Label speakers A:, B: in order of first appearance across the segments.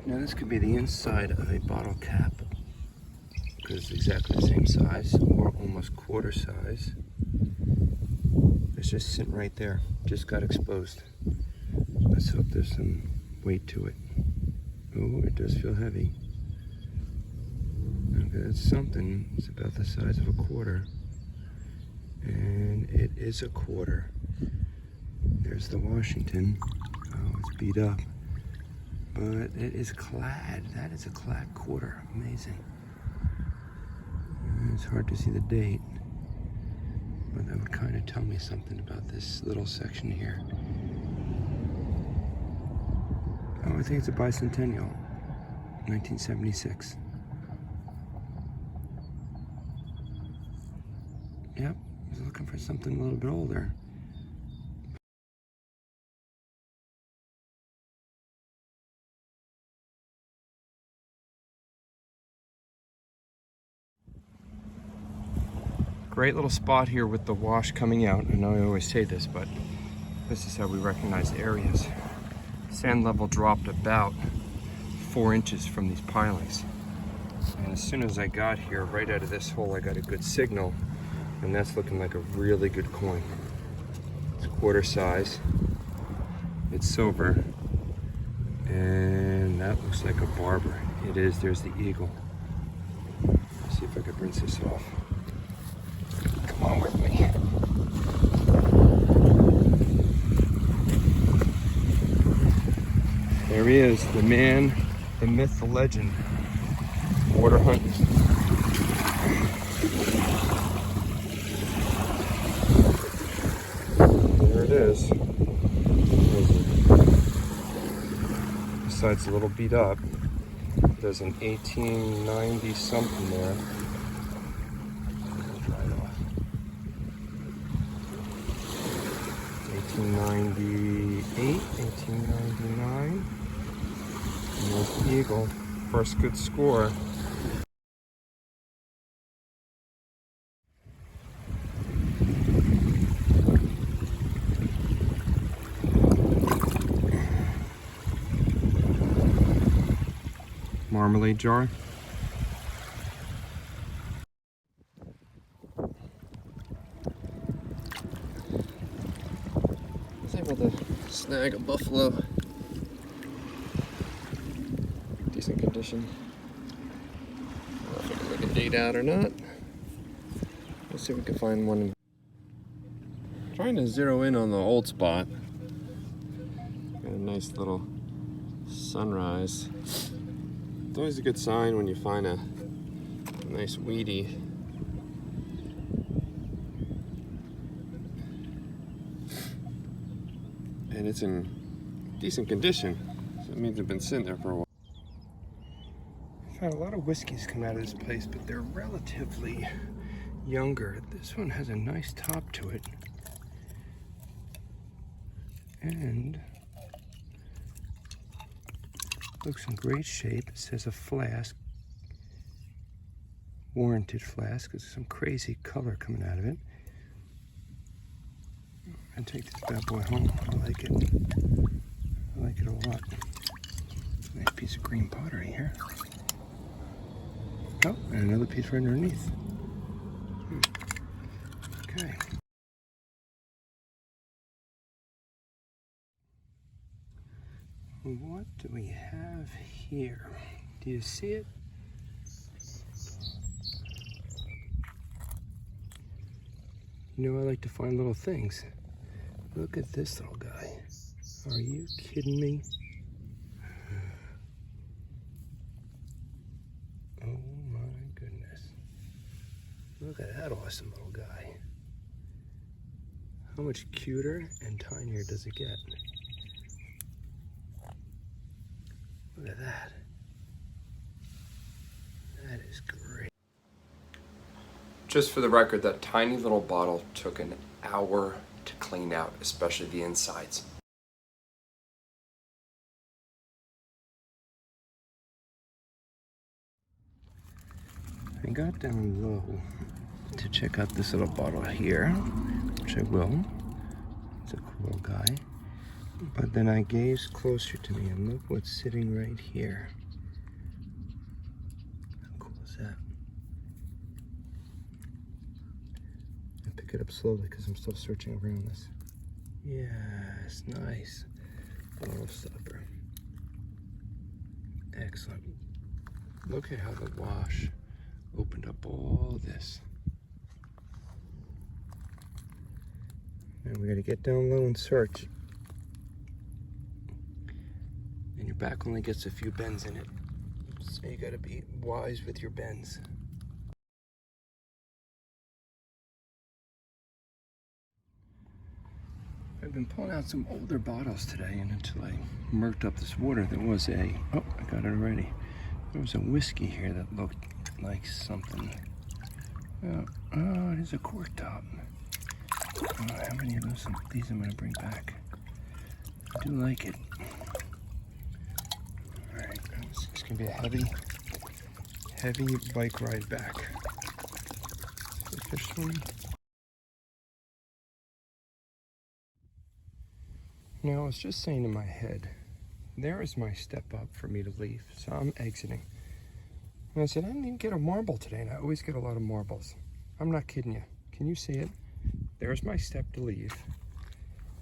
A: Now this could be the inside of a bottle cap, because it's exactly the same size, or almost quarter size. It's just sitting right there, just got exposed. Let's hope there's some weight to it. Oh, it does feel heavy. Okay, that's something. It's about the size of a quarter. And it is a quarter. There's the Washington. Oh, it's beat up. But it is clad. That is a clad quarter. Amazing. It's hard to see the date, but that would kind of tell me something about this little section here. Oh, I think it's a bicentennial, 1976. Yep, I was looking for something a little bit older. Great little spot here with the wash coming out. I know I always say this, but this is how we recognize the areas. Sand level dropped about 4 inches from these pilings. And as soon as I got here, right out of this hole, I got a good signal, and that's looking like a really good coin. It's quarter size, it's silver, and that looks like a Barber. It is. There's the eagle. Let's see if I can rinse this off. Come on with me. There he is, the man, the myth, the legend, water hunting. There it is. Besides a little beat up, there's an 1890 something there. Dry it off. 1898, 1899. And there's the eagle. First good score. Marmalade jar. I was able to snag a buffalo. Decent condition. I don't know if I can make a date out or not. Let's see if we can find one. Trying to zero in on the old spot. Got a nice little sunrise. It's always a good sign when you find a nice weedy. And it's in decent condition. So it means it's been sitting there for a while. I found a lot of whiskeys come out of this place, but they're relatively younger. This one has a nice top to it. And looks in great shape. It says a flask, warranted flask. There's some crazy color coming out of it. I'll take this bad boy home. I like it. I like it a lot. Nice piece of green pottery here. Oh, and another piece right underneath. Okay. What do we have here? Do you see it? You know, I like to find little things. Look at this little guy. Are you kidding me? Oh my goodness. Look at that awesome little guy. How much cuter and tinier does it get? Look at that. That is great. Just for the record, that tiny little bottle took an hour to clean out, especially the insides. I got down low to check out this little bottle here, which I will. It's a cool little guy. But then I gaze closer to me and look what's sitting right here. How cool is that? I pick it up slowly because I'm still searching around this. Yes, nice. Bottle stopper. Excellent. Look at how the wash opened up all this. And we gotta get down low and search. And your back only gets a few bends in it. So you gotta be wise with your bends. I've been pulling out some older bottles today, and until I murked up this water, there was a, oh, I got it already. There was a whiskey here that looked like something. Oh, it is a cork top. Oh, how many of these I'm gonna bring back? I do like it. All right, it's gonna be a heavy bike ride back. The fish swimming. Now, I was just saying in my head, there is my step up for me to leave, so I'm exiting. And I said, I didn't even get a marble today, and I always get a lot of marbles. I'm not kidding you. Can you see it? There's my step to leave.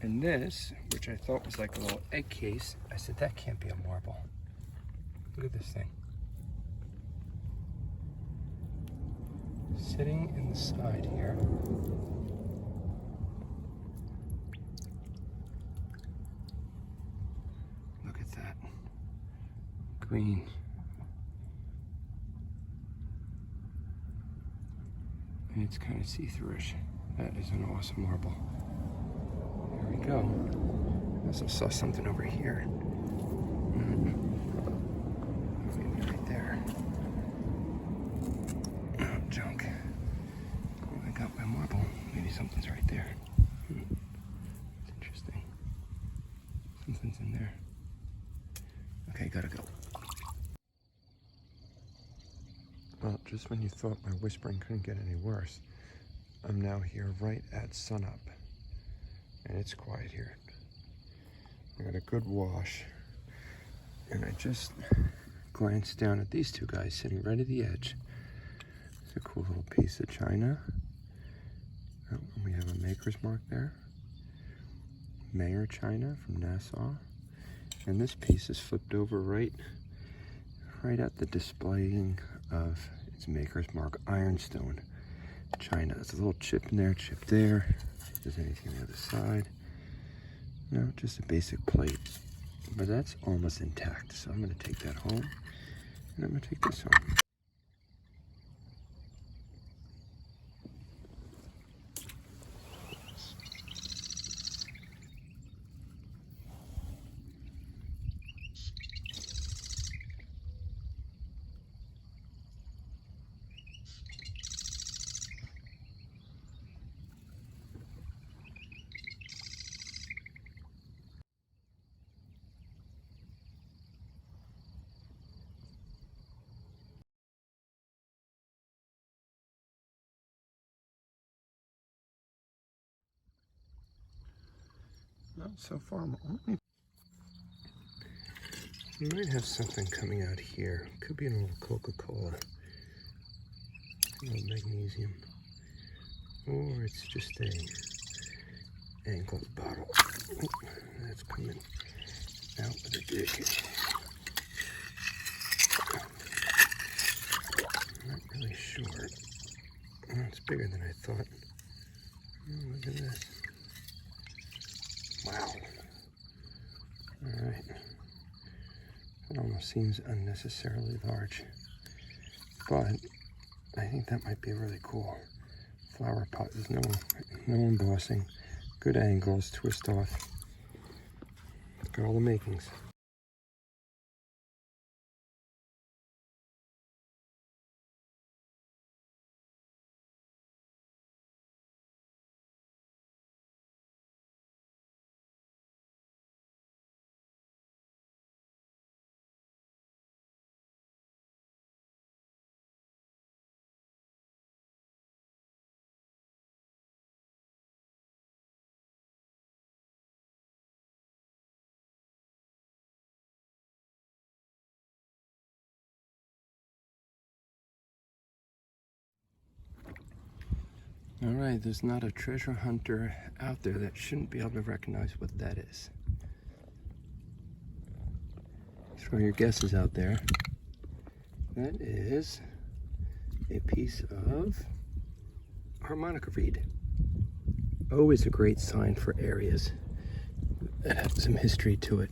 A: And this, which I thought was like a little egg case, I said, that can't be a marble. Look at this thing. Sitting in the side here. Look at that. Green. And it's kind of see-through-ish. That is an awesome marble. There we go. I also saw something over here. Maybe right there. Oh, junk. Oh, I got my marble. Maybe something's right there. It's interesting. Something's in there. Okay, gotta go. Well, just when you thought my whispering couldn't get any worse, I'm now here right at sunup. And it's quiet here. I got a good wash. And I just glanced down at these two guys sitting right at the edge. It's a cool little piece of china. Oh, and we have a maker's mark there. Mayer china from Nassau. And this piece is flipped over right at the displaying of its maker's mark ironstone china. There's a little chip in there, chip there. If there's anything on the other side. No, just a basic plate. But that's almost intact. So I'm gonna take that home. And I'm gonna take this home. Well, so far I'm only... You might have something coming out here. Could be a little Coca-Cola. A little magnesium. Or it's just a angled bottle. Oh, that's coming out with a dig. I'm not really sure. Oh, it's bigger than I thought. Oh, look at this. Wow. Alright. It almost seems unnecessarily large. But I think that might be really cool. Flower pot. There's no embossing. Good angles, twist off. Got all the makings. All right, there's not a treasure hunter out there that shouldn't be able to recognize what that is. Throw your guesses out there. That is a piece of harmonica reed. Always a great sign for areas that have some history to it.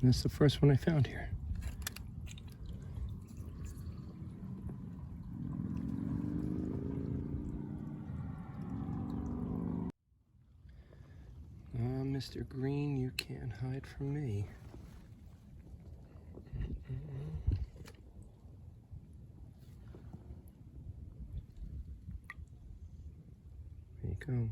A: And that's the first one I found here. Mr. Green, you can't hide from me. There you go.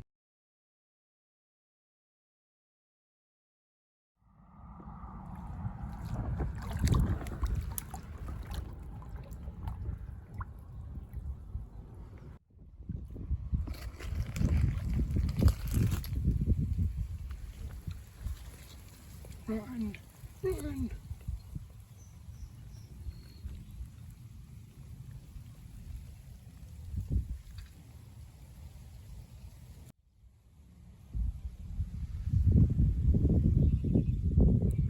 A: Run, run.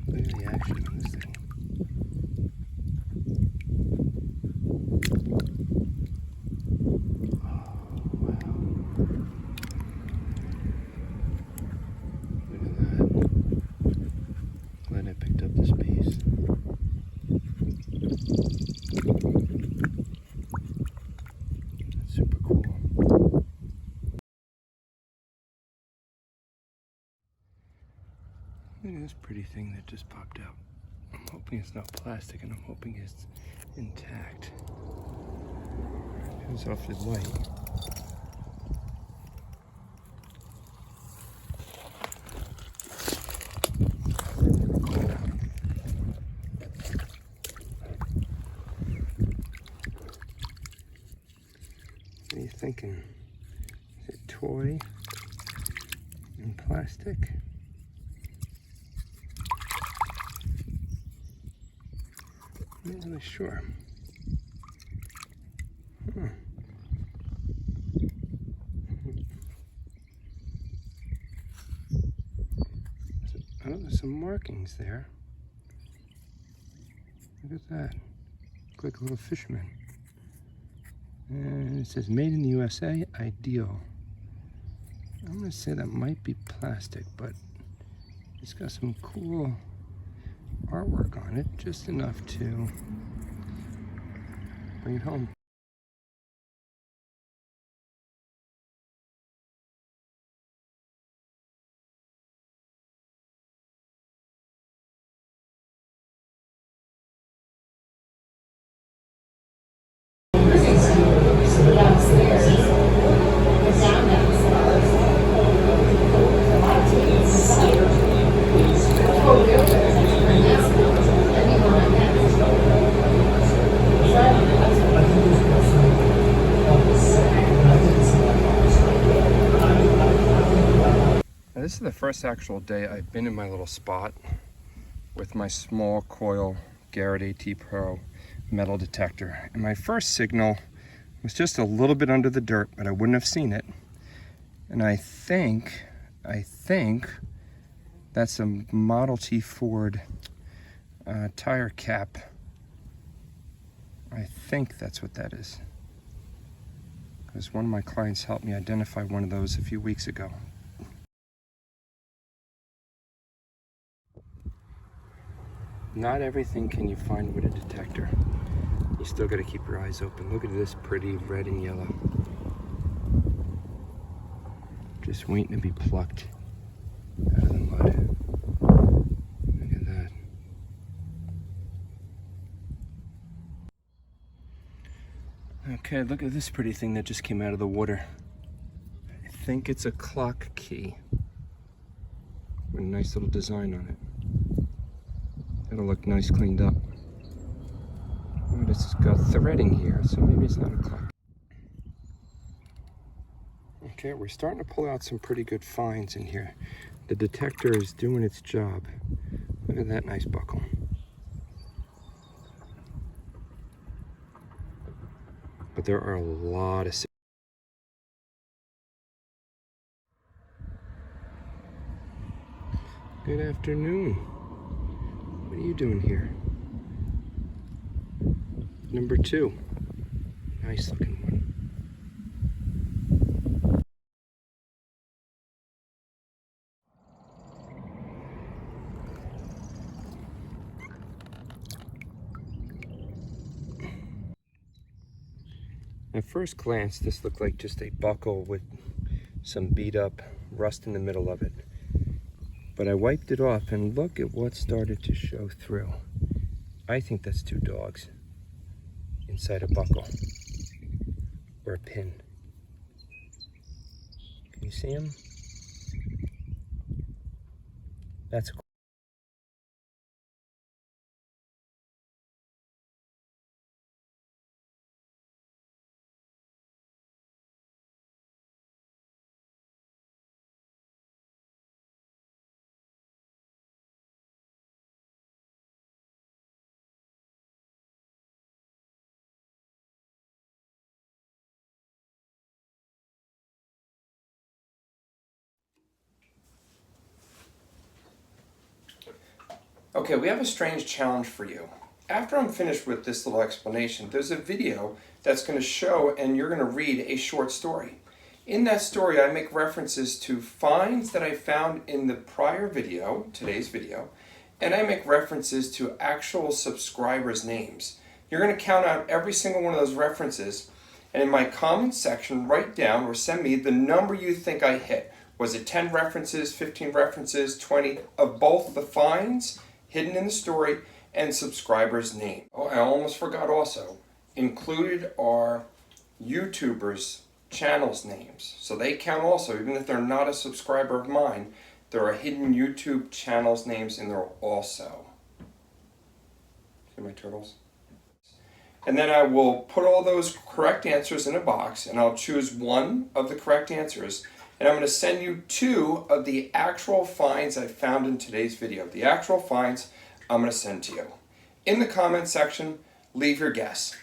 A: Look at the action on this thing. Oh, wow. Look at that. Glad I picked up this piece. That's super cool. Look at this pretty thing that just popped out. I'm hoping it's not plastic, and I'm hoping it's intact. It was awfully light. What are you thinking? Is it toy and plastic? I'm not really sure. Huh. Oh, there's some markings there. Look at that. Look like a little fisherman. And it says made in the USA, ideal. I'm gonna say that might be plastic, but it's got some cool artwork on it, just enough to bring it home. This is the first actual day I've been in my little spot with my small coil Garrett AT Pro metal detector. And my first signal was just a little bit under the dirt, but I wouldn't have seen it. And I think that's a Model T Ford tire cap. I think that's what that is. Because one of my clients helped me identify one of those a few weeks ago. Not everything can you find with a detector. You still got to keep your eyes open. Look at this pretty red and yellow. Just waiting to be plucked out of the mud. Look at that. Okay, look at this pretty thing that just came out of the water. I think it's a clock key with a nice little design on it. It'll look nice cleaned up. Oh, this has got threading here, so maybe it's not a clock. Okay, we're starting to pull out some pretty good finds in here. The detector is doing its job. Look at that nice buckle. But there are a lot of Good afternoon. What are you doing here? Number 2. Nice looking one. At first glance, this looked like just a buckle with some beat up rust in the middle of it. But I wiped it off and look at what started to show through. I think that's 2 dogs inside a buckle or a pin. Can you see them? That's cool. Okay, we have a strange challenge for you. After I'm finished with this little explanation, there's a video that's going to show and you're going to read a short story. In that story, I make references to finds that I found in the prior video, today's video, and I make references to actual subscribers' names. You're going to count out every single one of those references, and in my comments section, write down or send me the number you think I hit. Was it 10 references, 15 references, 20 of both the finds hidden in the story and subscribers' name? Oh, I almost forgot also. Included are YouTubers' channels names. So they count also, even if they're not a subscriber of mine. There are hidden YouTube channels names in there also. See my turtles? And then I will put all those correct answers in a box, and I'll choose one of the correct answers, and I'm going to send you 2 of the actual finds I found in today's video. The actual finds I'm going to send to you. In the comment section, leave your guess.